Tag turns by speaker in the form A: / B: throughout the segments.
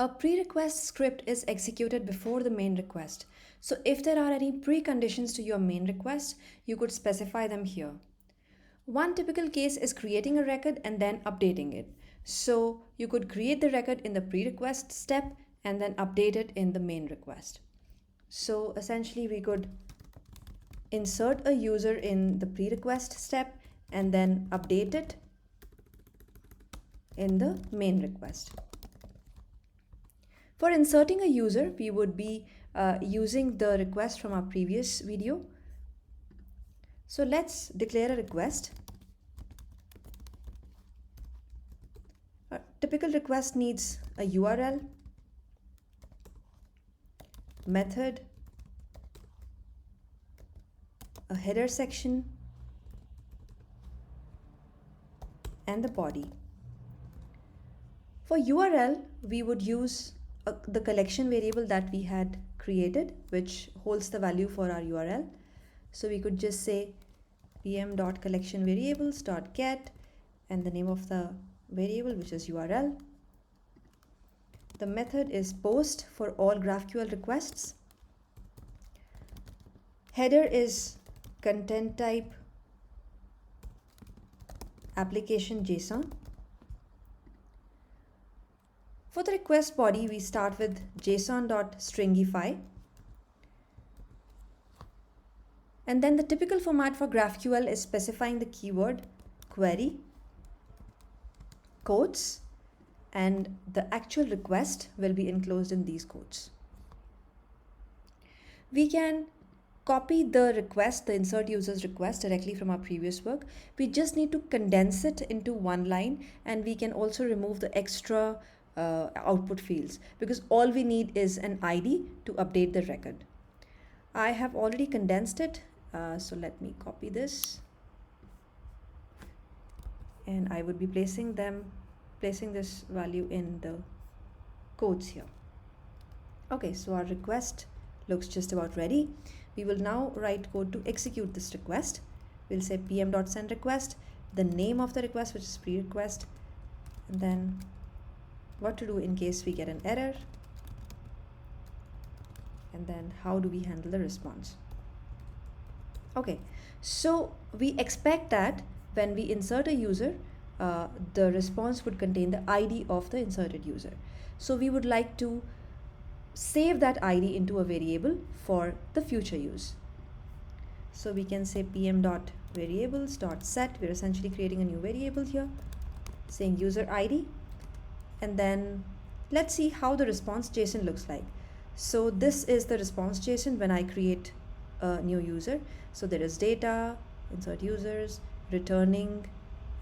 A: A pre-request script is executed before the main request. So if there are any preconditions to your main request, you could specify them here. One typical case is creating a record and then updating it. So you could create the record in the pre-request step and then update it in the main request. So essentially we could insert a user in the pre-request step and then update it in the main request. For inserting a user, we would be using the request from our previous video. So let's declare a request. A typical request needs a URL, method, a header section, and the body. For URL, we would use the collection variable that we had created, which holds the value for our URL. So we could just say pm.collectionVariables.get and the name of the variable, which is URL. The method is post for all GraphQL requests. Header is content type application JSON. For the request body, we start with json.stringify. And then the typical format for GraphQL is specifying the keyword query, quotes, and the actual request will be enclosed in these quotes. We can copy the request, the insert user's request directly from our previous work. We just need to condense it into one line, and we can also remove the extra output fields because all we need is an ID to update the record. I have already condensed it, so let me copy this, and I would be placing this value in the quotes here. Okay, so our request looks just about ready. We will now write code to execute this request. We'll say pm.send request, the name of the request, which is pre-request, and then what to do in case we get an error, and then how do we handle the response. Okay, so we expect that when we insert a user, the response would contain the ID of the inserted user. So we would like to save that ID into a variable for the future use. So we can say pm.variables.set. We're essentially creating a new variable here, saying user ID. And then let's see how the response JSON looks like. So this is the response JSON when I create a new user. So there is data, insert users, returning,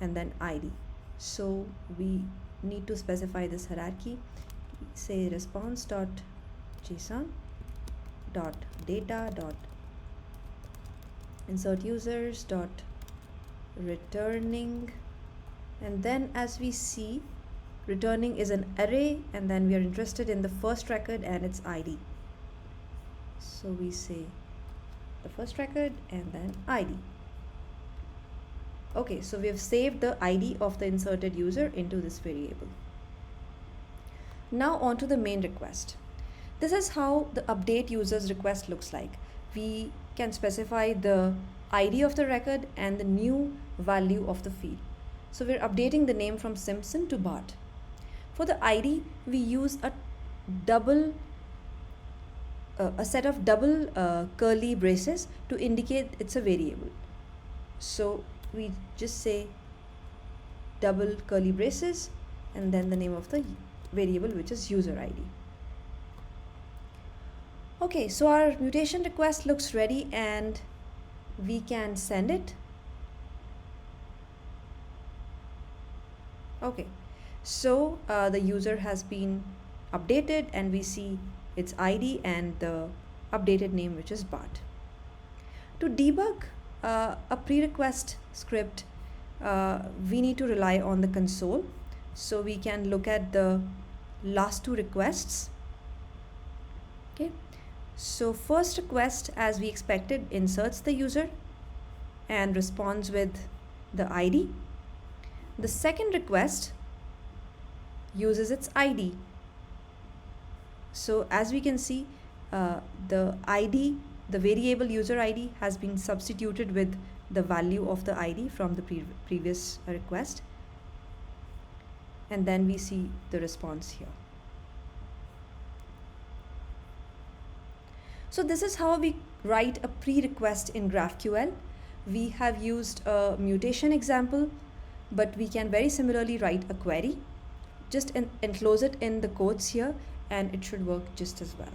A: and then ID. So we need to specify this hierarchy. Say response.json.data.insert users.returning, and then as we see, returning is an array, and then we are interested in the first record and its ID. So we say the first record and then ID. Okay, so we have saved the ID of the inserted user into this variable. Now on to the main request. This is how the update user's request looks like. We can specify the ID of the record and the new value of the field. So we're updating the name from Simpson to Bart. For the ID, we use a set of double curly braces to indicate it's a variable. So we just say double curly braces and then the name of the variable, which is user ID. Okay, so our mutation request looks ready and we can send it. Okay, so the user has been updated and we see its ID and the updated name, which is Bart. To debug a pre-request script, we need to rely on the console. So we can look at the last two requests. Okay, so first request, as we expected, inserts the user and responds with the ID. The second request uses its ID So as we can see, the ID, the variable user ID has been substituted with the value of the ID from the previous request. And then we see the response here. So this is how we write a pre-request in GraphQL. We have used a mutation example, but we can very similarly write a query. Just enclose it in the quotes here and it should work just as well.